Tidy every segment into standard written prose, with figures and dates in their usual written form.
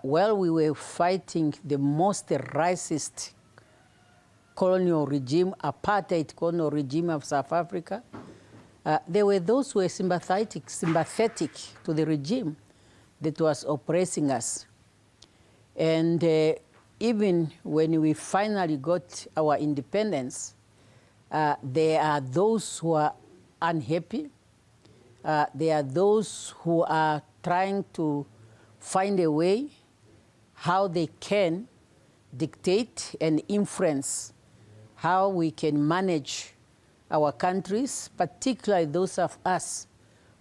while we were fighting the most racist colonial regime, apartheid colonial regime of South Africa, there were those who were sympathetic to the regime that was oppressing us. And even when we finally got our independence, there are those who are unhappy. There are those who are trying to find a way how they can dictate and influence how we can manage our countries, particularly those of us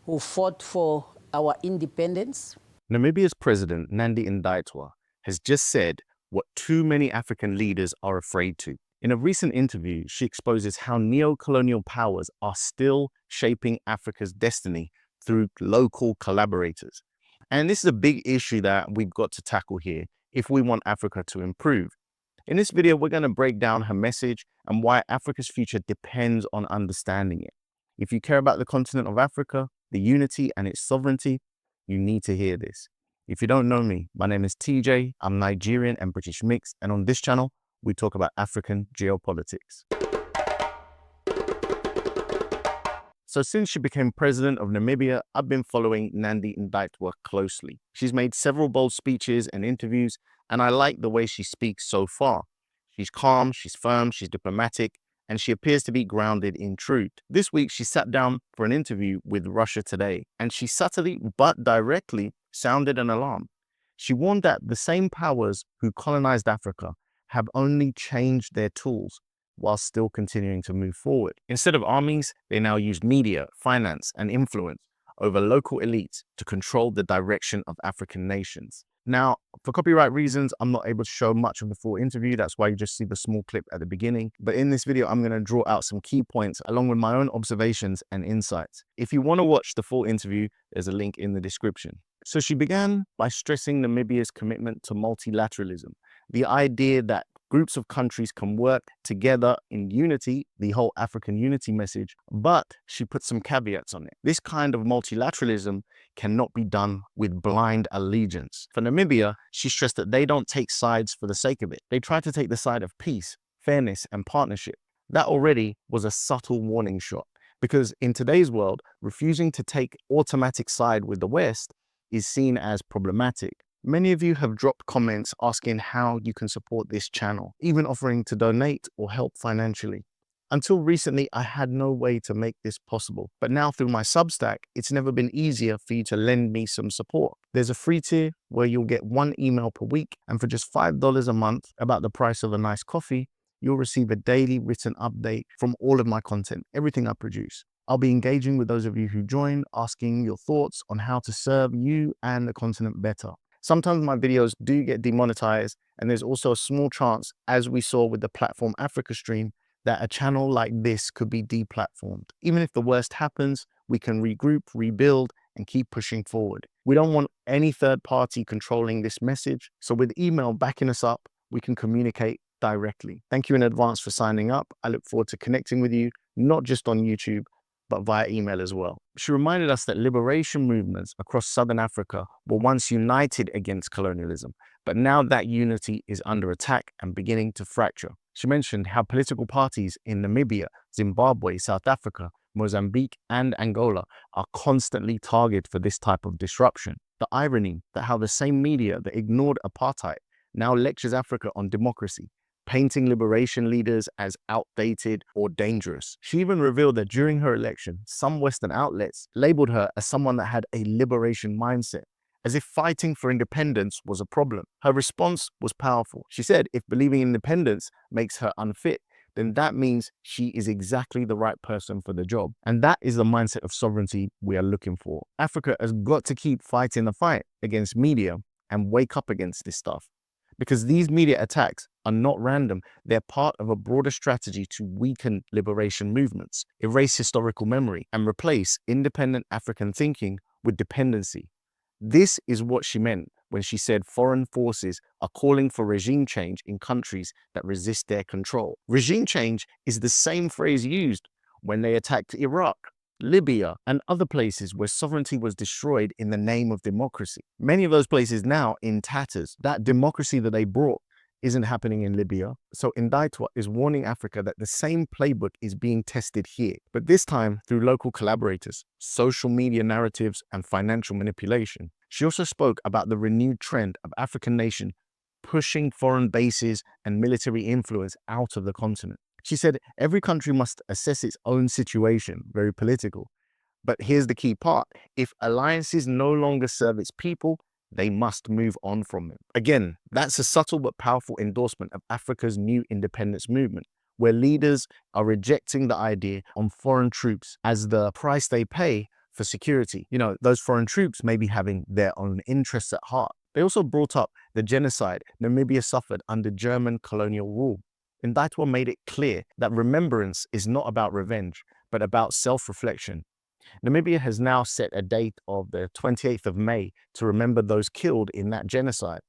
who fought for our independence. Namibia's president, Nandi Ndaitwah, has just said what too many African leaders are afraid to. In a recent interview, she exposes how neocolonial powers are still shaping Africa's destiny through local collaborators. And this is a big issue that we've got to tackle here if we want Africa to improve. In this video, we're going to break down her message and why Africa's future depends on understanding it. If you care about the continent of Africa, the unity and its sovereignty, you need to hear this. If you don't know me, my name is TJ. I'm Nigerian and British mixed, and on this channel, we talk about African geopolitics. So since she became president of Namibia, I've been following Nandi Ndaitwah closely. She's made several bold speeches and interviews, and I like the way she speaks so far. She's calm, she's firm, she's diplomatic, and she appears to be grounded in truth. This week, she sat down for an interview with Russia Today, and she subtly but directly sounded an alarm. She warned that the same powers who colonized Africa have only changed their tools while still continuing to move forward. Instead of armies, they now use media, finance, and influence over local elites to control the direction of African nations. Now, for copyright reasons, I'm not able to show much of the full interview. That's why you just see the small clip at the beginning. But in this video, I'm going to draw out some key points along with my own observations and insights. If you want to watch the full interview, there's a link in the description. So she began by stressing Namibia's commitment to multilateralism, the idea that groups of countries can work together in unity, the whole African unity message, but she put some caveats on it. This kind of multilateralism cannot be done with blind allegiance. For Namibia, she stressed that they don't take sides for the sake of it. They try to take the side of peace, fairness, and partnership. That already was a subtle warning shot, because in today's world, refusing to take automatic side with the West is seen as problematic. Many of you have dropped comments asking how you can support this channel, even offering to donate or help financially. Until recently, I had no way to make this possible. But now through my Substack, it's never been easier for you to lend me some support. There's a free tier where you'll get one email per week, and for just $5 a month, about the price of a nice coffee, you'll receive a daily written update from all of my content, everything I produce. I'll be engaging with those of you who join, asking your thoughts on how to serve you and the continent better. Sometimes my videos do get demonetized, and there's also a small chance, as we saw with the Platform Africa stream, that a channel like this could be deplatformed. Even if the worst happens, we can regroup, rebuild, and keep pushing forward. We don't want any third party controlling this message, so with email backing us up, we can communicate directly. Thank you in advance for signing up. I look forward to connecting with you, not just on YouTube, but via email as well. She reminded us that liberation movements across Southern Africa were once united against colonialism, but now that unity is under attack and beginning to fracture. She mentioned how political parties in Namibia, Zimbabwe, South Africa, Mozambique, and Angola are constantly targeted for this type of disruption. The irony that how the same media that ignored apartheid now lectures Africa on democracy, painting liberation leaders as outdated or dangerous. She even revealed that during her election, some Western outlets labeled her as someone that had a liberation mindset, as if fighting for independence was a problem. Her response was powerful. She said if believing in independence makes her unfit, then that means she is exactly the right person for the job. And that is the mindset of sovereignty we are looking for. Africa has got to keep fighting the fight against media and wake up against this stuff. Because these media attacks are not random. They're part of a broader strategy to weaken liberation movements, erase historical memory, and replace independent African thinking with dependency. This is what she meant when she said foreign forces are calling for regime change in countries that resist their control. Regime change is the same phrase used when they attacked Iraq. Libya, and other places where sovereignty was destroyed in the name of democracy. Many of those places now in tatters. That democracy that they brought isn't happening in Libya. So Ndaitwah is warning Africa that the same playbook is being tested here, but this time through local collaborators, social media narratives, and financial manipulation. She also spoke about the renewed trend of African nations pushing foreign bases and military influence out of the continent. She said every country must assess its own situation, very political. But here's the key part. If alliances no longer serve its people, they must move on from them. Again, that's a subtle but powerful endorsement of Africa's new independence movement, where leaders are rejecting the idea on foreign troops as the price they pay for security. You know, those foreign troops may be having their own interests at heart. They also brought up the genocide Namibia suffered under German colonial rule. Ndaitwah made it clear that remembrance is not about revenge, but about self-reflection. Namibia has now set a date of the 28th of May to remember those killed in that genocide.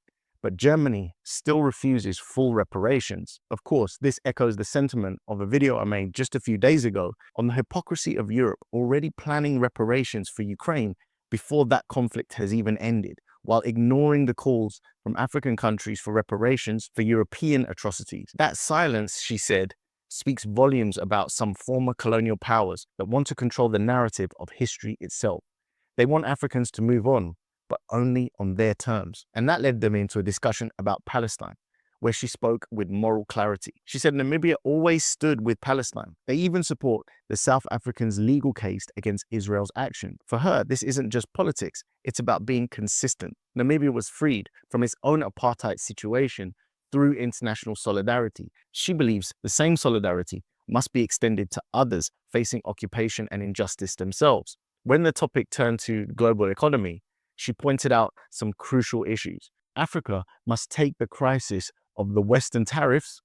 But Germany still refuses full reparations. Of course, this echoes the sentiment of a video I made just a few days ago on the hypocrisy of Europe already planning reparations for Ukraine before that conflict has even ended, while ignoring the calls from African countries for reparations for European atrocities. That silence, she said, speaks volumes about some former colonial powers that want to control the narrative of history itself. They want Africans to move on, but only on their terms. And that led them into a discussion about Palestine, where she spoke with moral clarity. She said Namibia always stood with Palestine. They even support the South Africans' legal case against Israel's action. For her, this isn't just politics, it's about being consistent. Namibia was freed from its own apartheid situation through international solidarity. She believes the same solidarity must be extended to others facing occupation and injustice themselves. When the topic turned to global economy, she pointed out some crucial issues. Africa must take the crisis of the Western tariffs,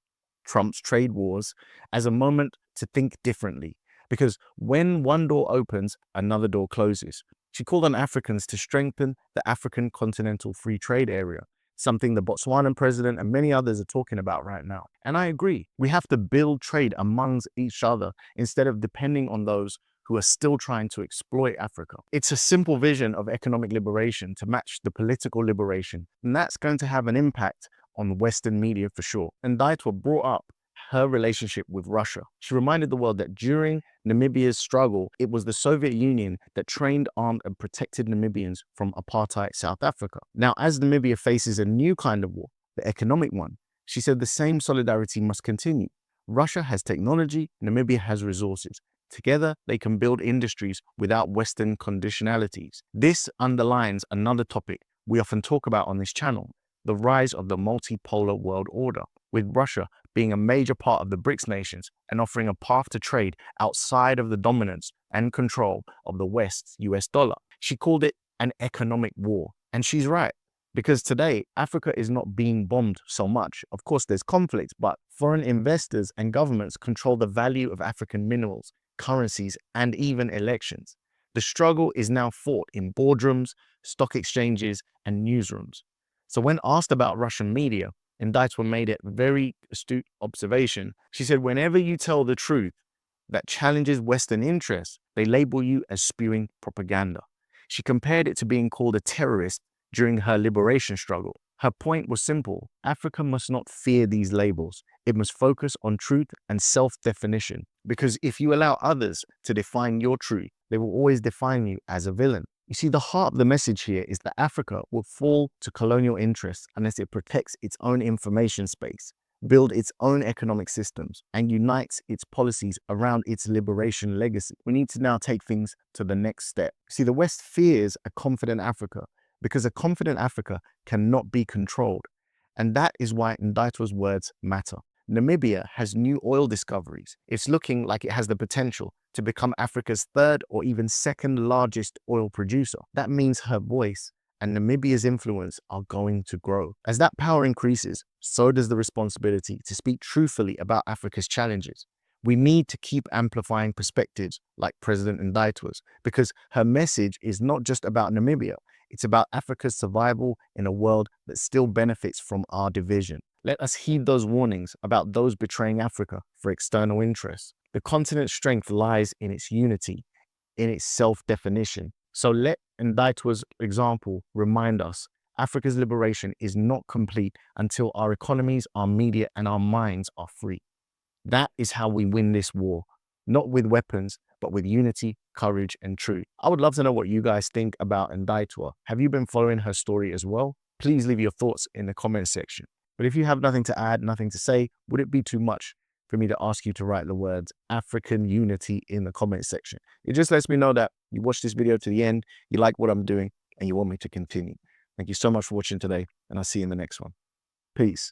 Trump's trade wars, as a moment to think differently. Because when one door opens, another door closes. She called on Africans to strengthen the African Continental Free Trade Area, something the Botswanan president and many others are talking about right now. And I agree, we have to build trade amongst each other instead of depending on those who are still trying to exploit Africa. It's a simple vision of economic liberation to match the political liberation, and that's going to have an impact on Western media for sure. And Ndaitwah brought up her relationship with Russia. She reminded the world that during Namibia's struggle, it was the Soviet Union that trained, armed, and protected Namibians from apartheid South Africa. Now, as Namibia faces a new kind of war, the economic one, she said the same solidarity must continue. Russia has technology, Namibia has resources. Together, they can build industries without Western conditionalities. This underlines another topic we often talk about on this channel, the rise of the multipolar world order, with Russia being a major part of the BRICS nations and offering a path to trade outside of the dominance and control of the West's US dollar. She called it an economic war, and she's right. Because today, Africa is not being bombed so much. Of course, there's conflict, but foreign investors and governments control the value of African minerals, currencies, and even elections. The struggle is now fought in boardrooms, stock exchanges, and newsrooms. So when asked about Russian media, Ndaitwah made it a very astute observation. She said, whenever you tell the truth that challenges Western interests, they label you as spewing propaganda. She compared it to being called a terrorist during her liberation struggle. Her point was simple. Africa must not fear these labels. It must focus on truth and self-definition. Because if you allow others to define your truth, they will always define you as a villain. You see, the heart of the message here is that Africa will fall to colonial interests unless it protects its own information space, build its own economic systems, and unites its policies around its liberation legacy. We need to now take things to the next step. See, the West fears a confident Africa because a confident Africa cannot be controlled. And that is why Ndaitwah's words matter. Namibia has new oil discoveries. It's looking like it has the potential to become Africa's third or even second largest oil producer. That means her voice and Namibia's influence are going to grow. As that power increases, so does the responsibility to speak truthfully about Africa's challenges. We need to keep amplifying perspectives like President Ndaitwah's, because her message is not just about Namibia, it's about Africa's survival in a world that still benefits from our division. Let us heed those warnings about those betraying Africa for external interests. The continent's strength lies in its unity, in its self-definition. So let Ndaitwah's example remind us Africa's liberation is not complete until our economies, our media, and our minds are free. That is how we win this war, not with weapons, but with unity, courage, and truth. I would love to know what you guys think about Ndaitwah. Have you been following her story as well? Please leave your thoughts in the comment section. But if you have nothing to add, nothing to say, would it be too much for me to ask you to write the words African unity in the comment section? It just lets me know that you watched this video to the end, you like what I'm doing, and you want me to continue. Thank you so much for watching today, and I'll see you in the next one. Peace.